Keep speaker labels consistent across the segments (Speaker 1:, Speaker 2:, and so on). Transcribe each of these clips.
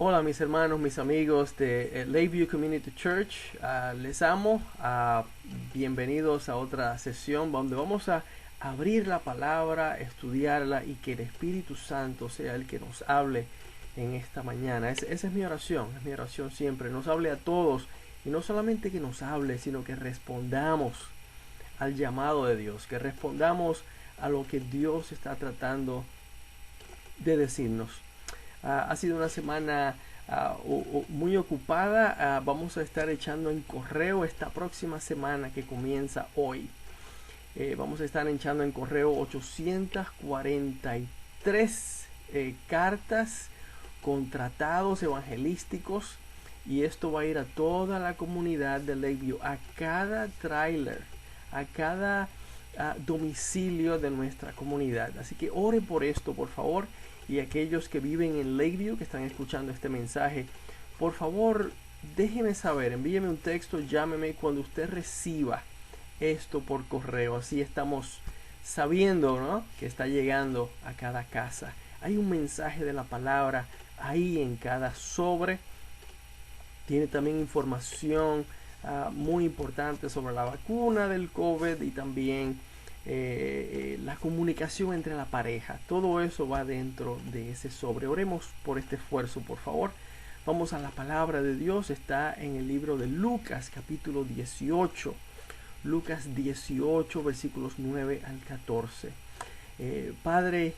Speaker 1: Hola mis hermanos, mis amigos de Lakeview Community Church. Les amo. Bienvenidos a otra sesión donde vamos a abrir la palabra, estudiarla y que el Espíritu Santo sea el que nos hable en esta mañana. Esa es mi oración siempre. Nos hable a todos y no solamente que nos hable, sino que respondamos al llamado de Dios, que respondamos a lo que Dios está tratando de decirnos. Ha sido una semana muy ocupada. Vamos a estar echando en correo esta próxima semana que comienza hoy. Vamos a estar echando en correo 843 cartas con tratados evangelísticos, y esto va a ir a toda la comunidad de Lakeview, a cada tráiler, a cada domicilio de nuestra comunidad. Así que ore por esto, por favor. Y aquellos que viven en Lakeview, que están escuchando este mensaje, por favor, déjenme saber, envíeme un texto, llámeme cuando usted reciba esto por correo. Así estamos sabiendo, ¿no?, que está llegando a cada casa. Hay un mensaje de la palabra ahí en cada sobre. Tiene también información muy importante sobre la vacuna del COVID y también la comunicación entre la pareja. Todo eso va dentro de ese sobre. Oremos por este esfuerzo, por favor. Vamos a la palabra de Dios. Está en el libro de Lucas, capítulo 18. Lucas 18, versículos 9 al 14. Padre,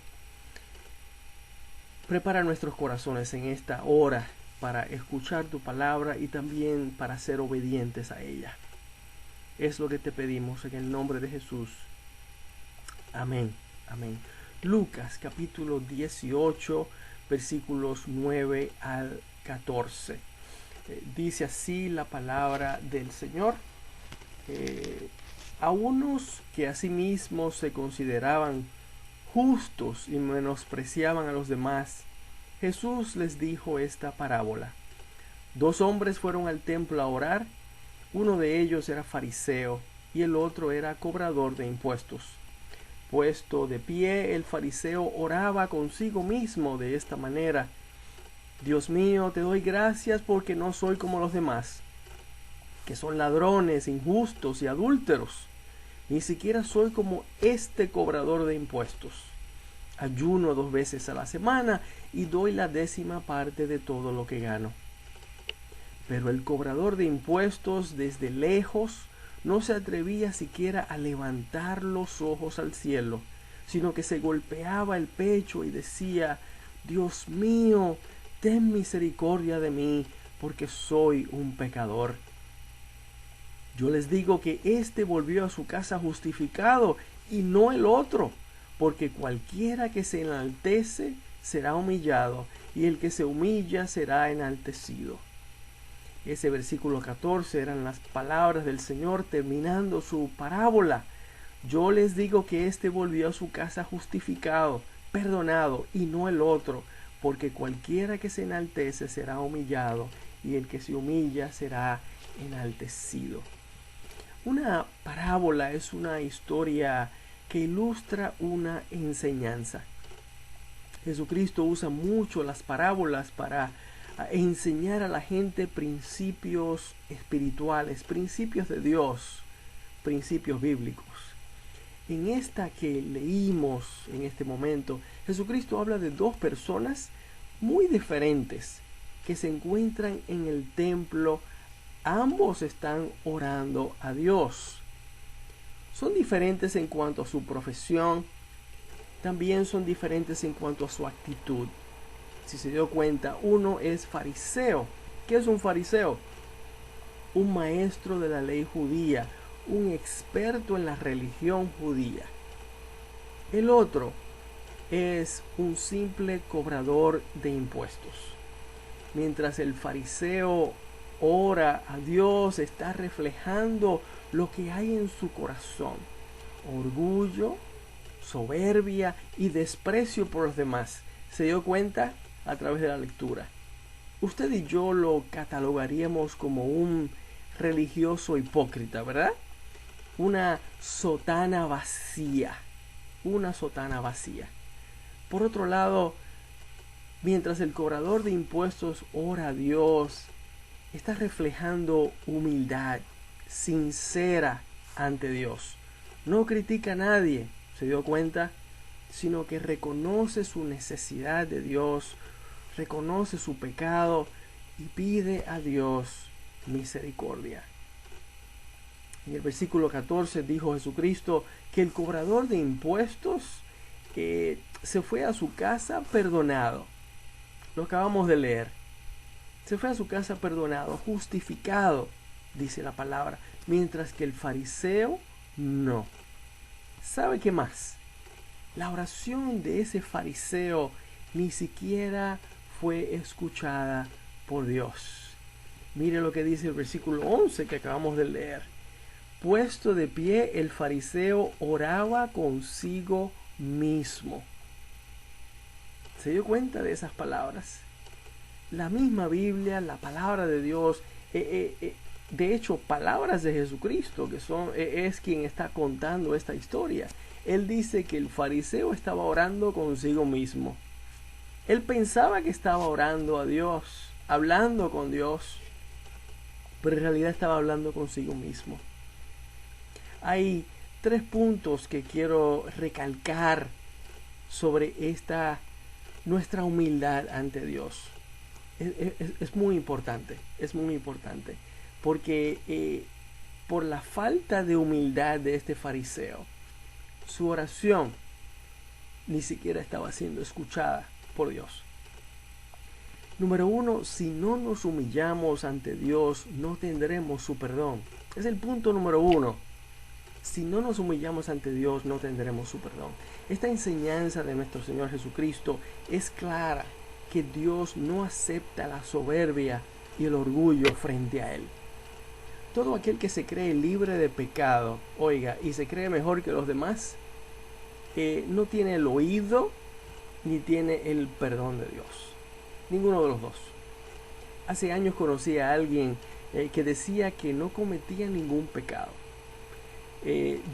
Speaker 1: prepara nuestros corazones en esta hora para escuchar tu palabra y también para ser obedientes a ella. Es lo que te pedimos en el nombre de Jesús. Amén, amén. Lucas capítulo 18, versículos 9 al 14. Dice así la palabra del Señor. A unos que asimismo se consideraban justos y menospreciaban a los demás, Jesús les dijo esta parábola. 2 hombres fueron al templo a orar. Uno de ellos era fariseo y el otro era cobrador de impuestos. Puesto de pie, el fariseo oraba consigo mismo de esta manera: Dios mío, te doy gracias porque no soy como los demás, que son ladrones, injustos y adúlteros. Ni siquiera soy como este cobrador de impuestos. Ayuno 2 veces a la semana y doy la 10ª parte de todo lo que gano. Pero el cobrador de impuestos, desde lejos, no se atrevía siquiera a levantar los ojos al cielo, sino que se golpeaba el pecho y decía: Dios mío, ten misericordia de mí, porque soy un pecador. Yo les digo que éste volvió a su casa justificado y no el otro, porque cualquiera que se enaltece será humillado, y el que se humilla será enaltecido. Ese versículo 14 eran las palabras del Señor terminando su parábola. Yo les digo que éste volvió a su casa justificado, perdonado, y no el otro, porque cualquiera que se enaltece será humillado, y el que se humilla será enaltecido. Una parábola es una historia que ilustra una enseñanza. Jesucristo usa mucho las parábolas para enseñar a la gente principios espirituales, principios de Dios, principios bíblicos. En esta que leímos en este momento, Jesucristo habla de 2 personas muy diferentes que se encuentran en el templo. Ambos están orando a Dios. Son diferentes en cuanto a su profesión, también son diferentes en cuanto a su actitud. Si se dio cuenta, uno es fariseo. ¿Qué es un fariseo? Un maestro de la ley judía, un experto en la religión judía. El otro es un simple cobrador de impuestos. Mientras el fariseo ora a Dios, está reflejando lo que hay en su corazón: orgullo, soberbia y desprecio por los demás. ¿Se dio cuenta? A través de la lectura. Usted y yo lo catalogaríamos como un religioso hipócrita, ¿verdad? Una sotana vacía. Una sotana vacía. Por otro lado, Mientras el cobrador de impuestos ora a Dios, está reflejando humildad sincera ante Dios. No critica a nadie, ¿se dio cuenta? Sino que reconoce su necesidad de Dios, reconoce su pecado y pide a Dios misericordia. En el versículo 14 dijo Jesucristo que el cobrador de impuestos se fue a su casa perdonado. Lo acabamos de leer. Se fue a su casa perdonado, justificado, dice la palabra, mientras que el fariseo no. ¿Sabe qué más? La oración de ese fariseo ni siquiera fue escuchada por Dios. Mire lo que dice el versículo 11 que acabamos de leer. Puesto de pie, el fariseo oraba consigo mismo. ¿Se dio cuenta de esas palabras? La misma Biblia, la palabra de Dios, de hecho, palabras de Jesucristo, que es quien está contando esta historia. Él dice que el fariseo estaba orando consigo mismo. Él pensaba que estaba orando a Dios, hablando con Dios, pero en realidad estaba hablando consigo mismo. Hay 3 puntos que quiero recalcar sobre nuestra humildad ante Dios. Es muy importante, porque por la falta de humildad de este fariseo, su oración ni siquiera estaba siendo escuchada por Dios. Número 1, si no nos humillamos ante Dios, no tendremos su perdón. Es el punto número 1. Si no nos humillamos ante Dios, no tendremos su perdón. Esta enseñanza de nuestro Señor Jesucristo es clara, que Dios no acepta la soberbia y el orgullo frente a Él. Todo aquel que se cree libre de pecado, oiga, y se cree mejor que los demás, no tiene el oído ni tiene el perdón de Dios. Ninguno de los dos. Hace años conocí a alguien que decía que no cometía ningún pecado.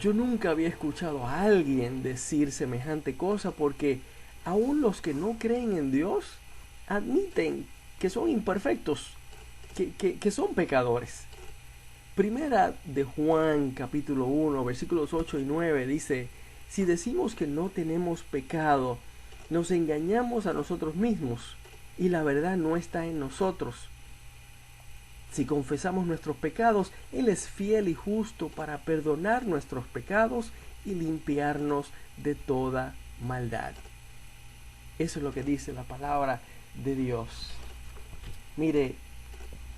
Speaker 1: Yo nunca había escuchado a alguien decir semejante cosa, porque aún los que no creen en Dios admiten que son imperfectos, que son pecadores. Primera de Juan capítulo 1 versículos 8 y 9 dice: si decimos que no tenemos pecado, nos engañamos a nosotros mismos y la verdad no está en nosotros. Si confesamos nuestros pecados, Él es fiel y justo para perdonar nuestros pecados y limpiarnos de toda maldad. Eso es lo que dice la palabra de Dios. Mire,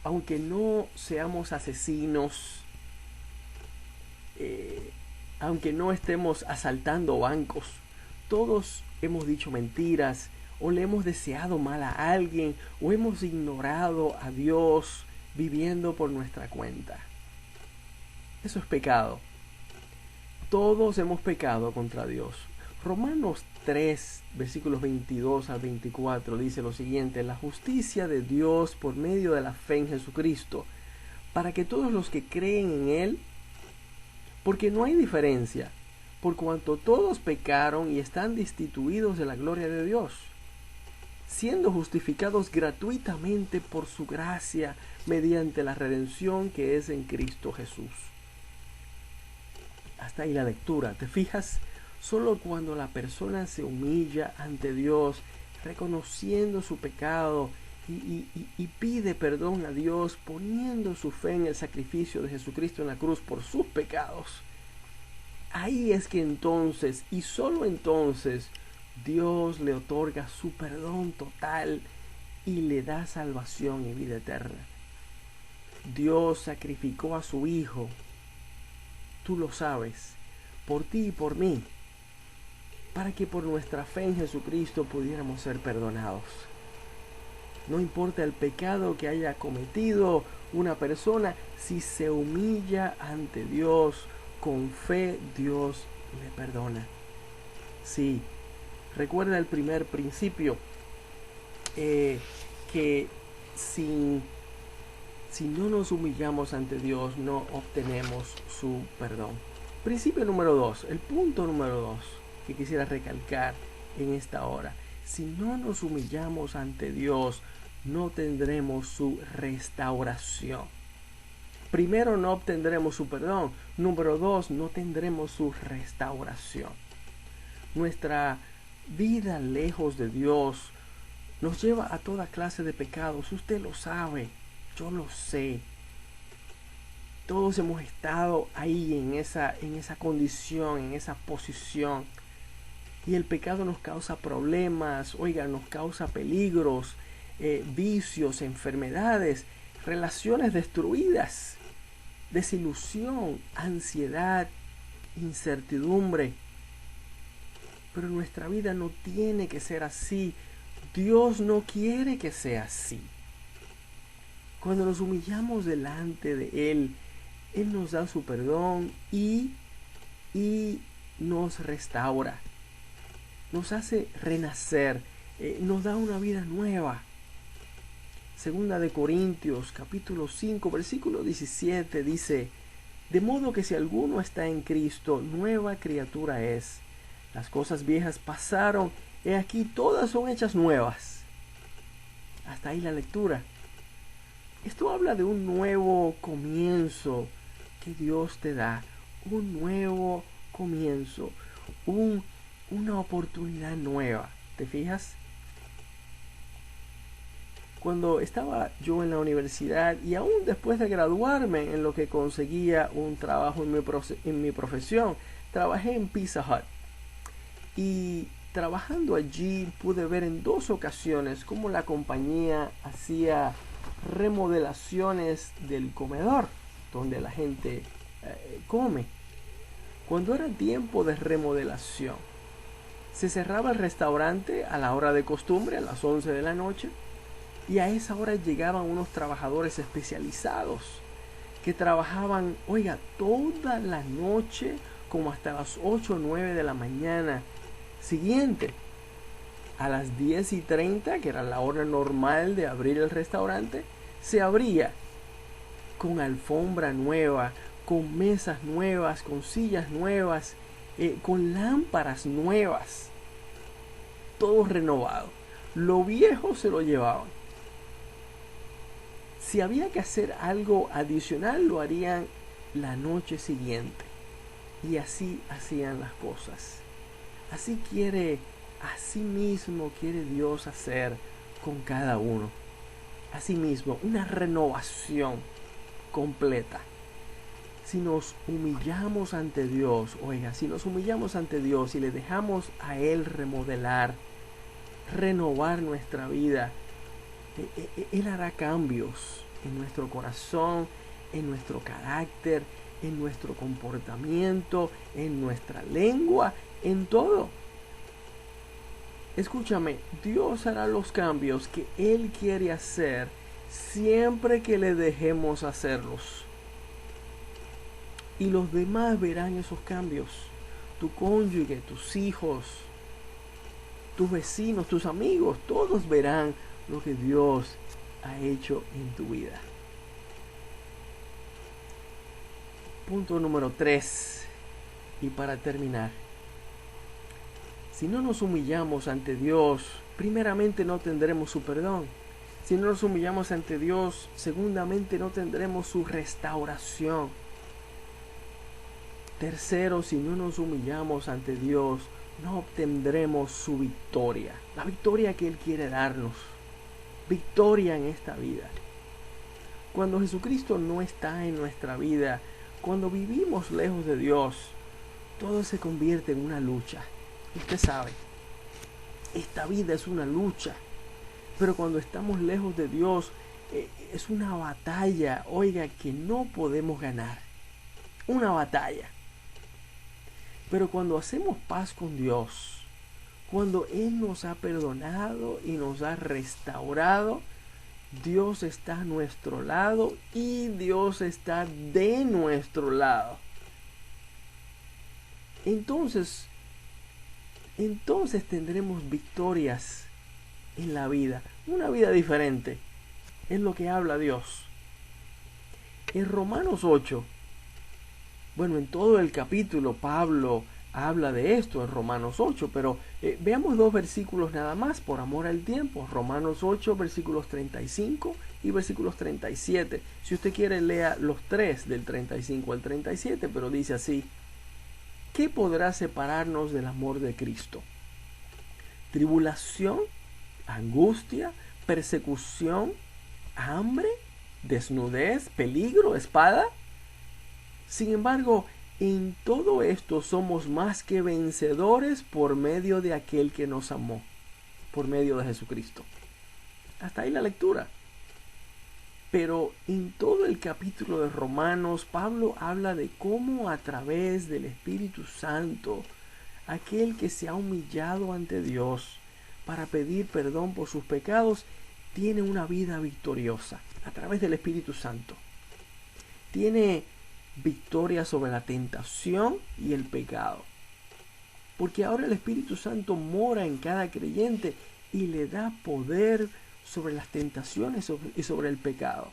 Speaker 1: aunque no seamos asesinos, aunque no estemos asaltando bancos, todos hemos dicho mentiras, o le hemos deseado mal a alguien, o hemos ignorado a Dios viviendo por nuestra cuenta. Eso es pecado. Todos hemos pecado contra Dios. Romanos 3, versículos 22 al 24 dice lo siguiente: la justicia de Dios por medio de la fe en Jesucristo, para que todos los que creen en Él, porque no hay diferencia, por cuanto todos pecaron y están destituidos de la gloria de Dios, siendo justificados gratuitamente por su gracia mediante la redención que es en Cristo Jesús. Hasta ahí la lectura. ¿Te fijas? Solo cuando la persona se humilla ante Dios, reconociendo su pecado y pide perdón a Dios, poniendo su fe en el sacrificio de Jesucristo en la cruz por sus pecados, ahí es que entonces, y solo entonces, Dios le otorga su perdón total y le da salvación y vida eterna. Dios sacrificó a su Hijo, tú lo sabes, por ti y por mí, para que por nuestra fe en Jesucristo pudiéramos ser perdonados. No importa el pecado que haya cometido una persona, si se humilla ante Dios con fe, Dios le perdona. Sí, recuerda el primer principio, que si no nos humillamos ante Dios, no obtenemos su perdón. Principio número 2, el punto número 2 que quisiera recalcar en esta hora: Si no nos humillamos ante Dios, no tendremos su restauración. Primero, no obtendremos su perdón. Número 2, no tendremos su restauración. Nuestra vida lejos de Dios nos lleva a toda clase de pecados. Usted lo sabe, yo lo sé. Todos hemos estado ahí en esa condición, en esa posición. Y el pecado nos causa problemas, nos causa peligros, vicios, enfermedades, relaciones destruidas, desilusión, ansiedad, incertidumbre. Pero nuestra vida no tiene que ser así. Dios no quiere que sea así. Cuando nos humillamos delante de Él, Él nos da su perdón y nos restaura. Nos hace renacer, nos da una vida nueva. Segunda de Corintios, capítulo 5, versículo 17 dice: de modo que si alguno está en Cristo, nueva criatura es. Las cosas viejas pasaron, he aquí todas son hechas nuevas. Hasta ahí la lectura. Esto habla de un nuevo comienzo que Dios te da. Un nuevo comienzo. Una oportunidad nueva. ¿Te fijas? Cuando estaba yo en la universidad y aún después de graduarme, en lo que conseguía un trabajo en mi profesión, trabajé en Pizza Hut. Y trabajando allí pude ver en 2 ocasiones cómo la compañía hacía remodelaciones del comedor donde la gente come. Cuando era tiempo de remodelación, se cerraba el restaurante a la hora de costumbre, a las 11 de la noche, y a esa hora llegaban unos trabajadores especializados que trabajaban, toda la noche, como hasta las 8 o 9 de la mañana siguiente. A las 10:30, que era la hora normal de abrir el restaurante, se abría con alfombra nueva, con mesas nuevas, con sillas nuevas, con lámparas nuevas. Todo renovado. Lo viejo se lo llevaban. Si había que hacer algo adicional, lo harían la noche siguiente. Y así hacían las cosas. Así mismo quiere Dios hacer con cada uno. Así mismo, una renovación completa. Si nos humillamos ante Dios, si nos humillamos ante Dios y le dejamos a Él remodelar, renovar nuestra vida, Él hará cambios en nuestro corazón, en nuestro carácter, en nuestro comportamiento, en nuestra lengua, en todo. Escúchame, Dios hará los cambios que Él quiere hacer siempre que le dejemos hacerlos. Y los demás verán esos cambios. Tu cónyuge, tus hijos, tus vecinos, tus amigos, todos verán lo que Dios ha hecho en tu vida. Punto número 3. Y para terminar, si no nos humillamos ante Dios, primeramente no tendremos su perdón. Si no nos humillamos ante Dios, segundamente no tendremos su restauración. Tercero, si no nos humillamos ante Dios, no obtendremos su victoria. La victoria que Él quiere darnos. Victoria en esta vida. Cuando Jesucristo no está en nuestra vida, cuando vivimos lejos de Dios, todo se convierte en una lucha. Usted sabe, esta vida es una lucha. Pero cuando estamos lejos de Dios, es una batalla, que no podemos ganar. Una batalla. Pero cuando hacemos paz con Dios, cuando Él nos ha perdonado y nos ha restaurado, Dios está a nuestro lado y Dios está de nuestro lado. Entonces tendremos victorias en la vida, una vida diferente. Es lo que habla Dios. En Romanos 8, en todo el capítulo Pablo habla de esto en Romanos 8, pero veamos 2 versículos nada más por amor al tiempo. Romanos 8, versículos 35 y versículos 37. Si usted quiere, lea los 3 del 35 al 37, pero dice así: ¿qué podrá separarnos del amor de Cristo? ¿Tribulación, angustia, persecución, hambre, desnudez, peligro, espada? Sin embargo, en todo esto somos más que vencedores por medio de aquel que nos amó, por medio de Jesucristo. Hasta ahí la lectura. Pero en todo el capítulo de Romanos, Pablo habla de cómo a través del Espíritu Santo, aquel que se ha humillado ante Dios para pedir perdón por sus pecados, tiene una vida victoriosa a través del Espíritu Santo. Tiene victoria sobre la tentación y el pecado. Porque ahora el Espíritu Santo mora en cada creyente y le da poder sobre las tentaciones y sobre el pecado.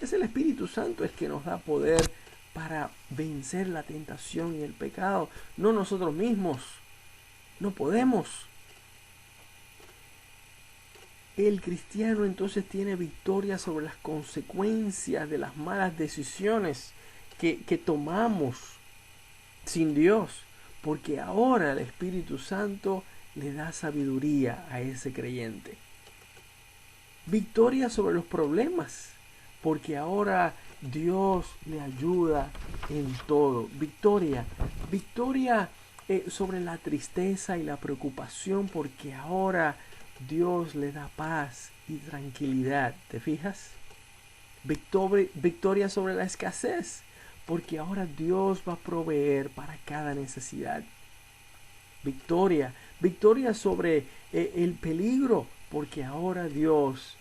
Speaker 1: Es el Espíritu Santo el que nos da poder para vencer la tentación y el pecado. No nosotros mismos. No podemos. El cristiano entonces tiene victoria sobre las consecuencias de las malas decisiones que tomamos sin Dios, porque ahora el Espíritu Santo le da sabiduría a ese creyente. Victoria sobre los problemas, porque ahora Dios le ayuda en todo. Victoria sobre la tristeza y la preocupación, porque ahora Dios le da paz y tranquilidad. ¿Te fijas? Victoria sobre la escasez, porque ahora Dios va a proveer para cada necesidad. Victoria sobre el peligro, porque ahora Dios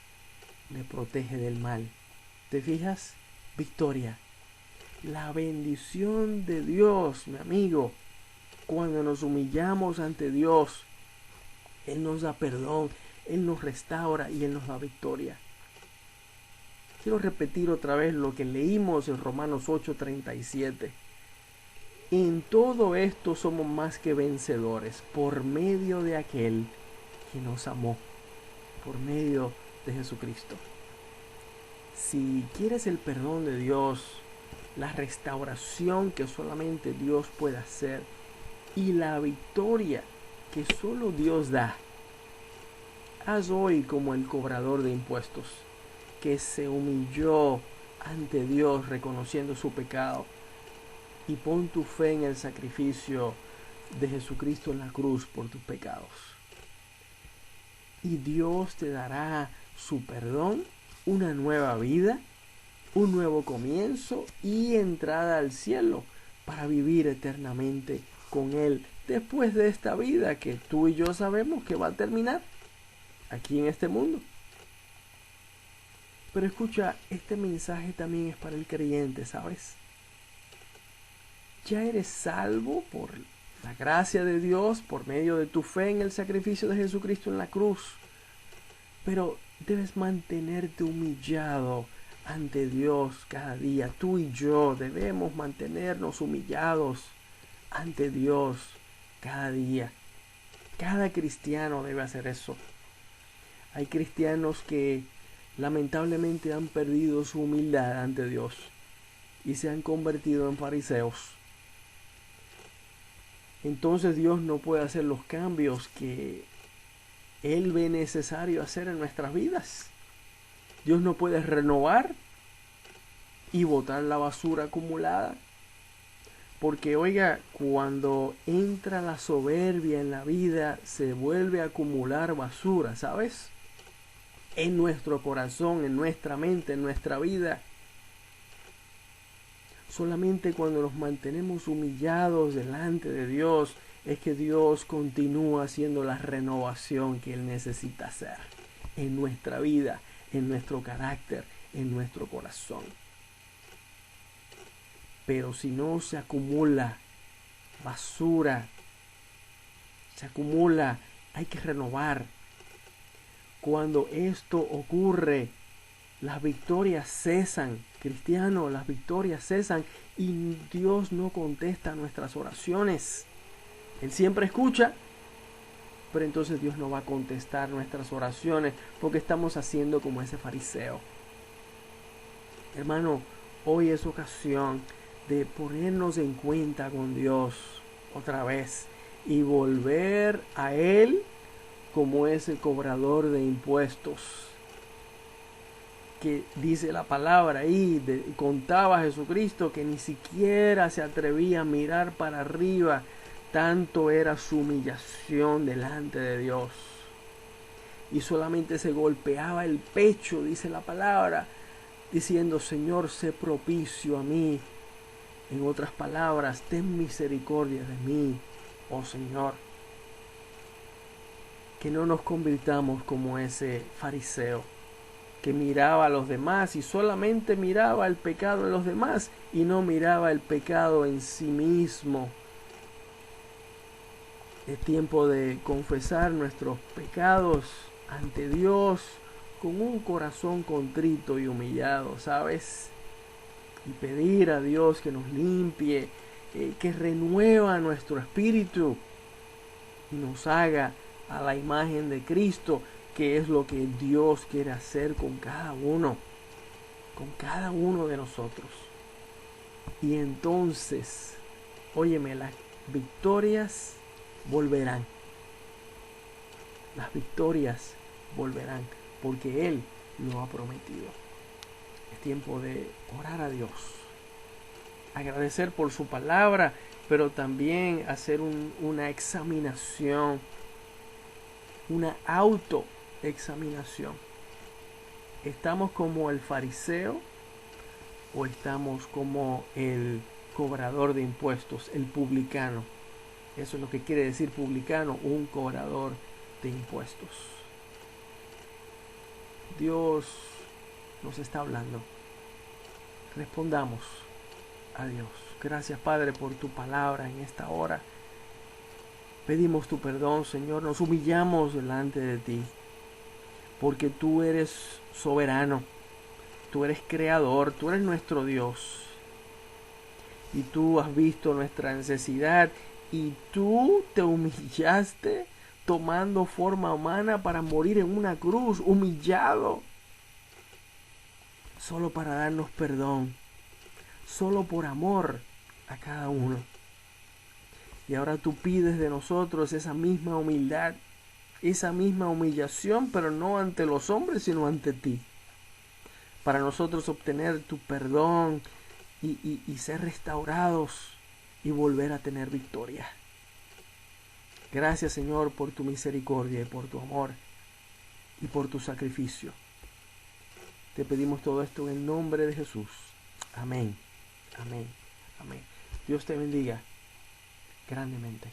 Speaker 1: le protege del mal. ¿Te fijas? Victoria. La bendición de Dios, mi amigo, cuando nos humillamos ante Dios, Él nos da perdón, Él nos restaura y Él nos da victoria. Quiero repetir otra vez lo que leímos en Romanos 8:37. En todo esto somos más que vencedores por medio de aquel que nos amó, por medio de Jesucristo. Si quieres el perdón de Dios, la restauración que solamente Dios puede hacer y la victoria que solo Dios da, haz hoy como el cobrador de impuestos, que se humilló ante Dios reconociendo su pecado, y pon tu fe en el sacrificio de Jesucristo en la cruz por tus pecados. Y Dios te dará su perdón, una nueva vida, un nuevo comienzo y entrada al cielo para vivir eternamente con Él después de esta vida que tú y yo sabemos que va a terminar aquí en este mundo. Pero escucha, este mensaje también es para el creyente, ¿sabes? Ya eres salvo por la gracia de Dios, por medio de tu fe en el sacrificio de Jesucristo en la cruz. Pero debes mantenerte humillado ante Dios cada día. Tú y yo debemos mantenernos humillados ante Dios cada día. Cada cristiano debe hacer eso. Hay cristianos que lamentablemente han perdido su humildad ante Dios y se han convertido en fariseos. Entonces Dios no puede hacer los cambios que Él ve necesario hacer en nuestras vidas. Dios no puede renovar y botar la basura acumulada. Porque oiga, cuando entra la soberbia en la vida, se vuelve a acumular basura, ¿sabes? En nuestro corazón, en nuestra mente, en nuestra vida. Solamente cuando nos mantenemos humillados delante de Dios es que Dios continúa haciendo la renovación que Él necesita hacer en nuestra vida, en nuestro carácter, en nuestro corazón. Pero si no, se acumula basura, se acumula, hay que renovar. Cuando esto ocurre, las victorias cesan, cristiano, las victorias cesan y Dios no contesta nuestras oraciones. Él siempre escucha, pero entonces Dios no va a contestar nuestras oraciones porque estamos haciendo como ese fariseo. Hermano, hoy es ocasión de ponernos en cuenta con Dios otra vez y volver a Él como ese cobrador de impuestos que dice la palabra ahí, contaba Jesucristo que ni siquiera se atrevía a mirar para arriba, tanto era su humillación delante de Dios. Y solamente se golpeaba el pecho, dice la palabra, diciendo: Señor, sé propicio a mí. En otras palabras, ten misericordia de mí, oh Señor. Que no nos convirtamos como ese fariseo que miraba a los demás y solamente miraba el pecado en los demás y no miraba el pecado en sí mismo. Es tiempo de confesar nuestros pecados ante Dios con un corazón contrito y humillado, ¿sabes? Y pedir a Dios que nos limpie, que renueva nuestro espíritu y nos haga a la imagen de Cristo, que es lo que Dios quiere hacer con cada uno de nosotros. Y entonces, óyeme, las victorias volverán. Las victorias volverán, porque Él lo ha prometido. Es tiempo de orar a Dios, agradecer por su palabra, pero también hacer una examinación, una autoexaminación. ¿Estamos como el fariseo o estamos como el cobrador de impuestos, el publicano? Eso es lo que quiere decir publicano, un cobrador de impuestos. Dios nos está hablando. Respondamos a Dios. Gracias, Padre, por tu palabra en esta hora. Pedimos tu perdón, Señor. Nos humillamos delante de ti, porque tú eres soberano, tú eres creador, tú eres nuestro Dios. Y tú has visto nuestra necesidad y tú te humillaste tomando forma humana para morir en una cruz, humillado, solo para darnos perdón, solo por amor a cada uno. Y ahora tú pides de nosotros esa misma humildad, esa misma humillación, pero no ante los hombres, sino ante ti, para nosotros obtener tu perdón y ser restaurados y volver a tener victoria. Gracias, Señor, por tu misericordia y por tu amor y por tu sacrificio. Te pedimos todo esto en el nombre de Jesús. Amén, amén, amén. Dios te bendiga grandemente.